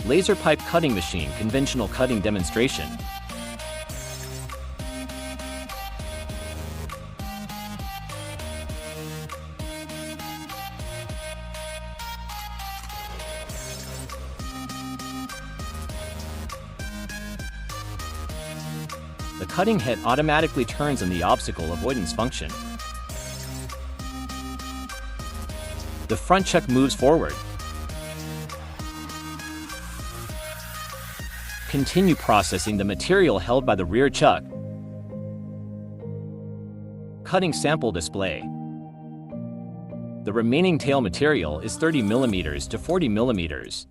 Laser pipe cutting machine conventional cutting demonstration. The cutting head automatically turns on the obstacle avoidance function. The front chuck moves forward. Continue processing the material held by the rear chuck. Cutting sample display. The remaining tail material is 30 mm to 40 mm.